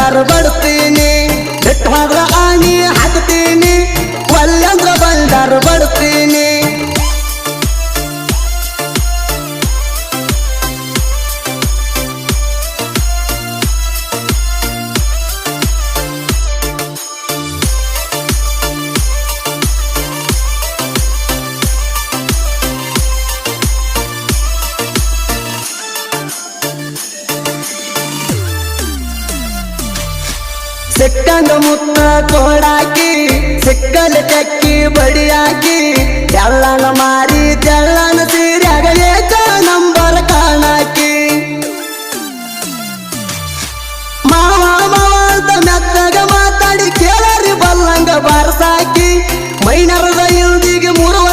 ಬಂಡಾರ ಬಡ್ತೀನಿ ಬಿಟ್ಟು ಹೋದ್ರ ಆಣಿ ಹಾಕ್ತೀನಿ ಒಲ್ಲಂದ್ರ ಬಂಡಾರ ಬಡ್ತೀನಿ ಸಿಕ್ಕಂಗ ಮುತ್ತ ಕೋಡಾಕಿ ಸಿಕ್ಕಲ ಚಕ್ಕಿ ಬಡಿಯಾಕಿ ಎಲ್ಲನ ಮಾರಿ ತೆಳ್ಳನ ಸೀರ್ಯಾಗ ಏಕ ನಂಬರ್ ಕಾಣಾಕಿ ಮಾವ ಮಾವ ಅಂತ ಮೆತ್ತಗ ಮಾತಾಡಿ ಕೇಳರಿ ಬಲ್ಲಂಗ ಬಾರಸಾಕಿ ಮೈನರದ ಇಲ್ದಿಗೆ 3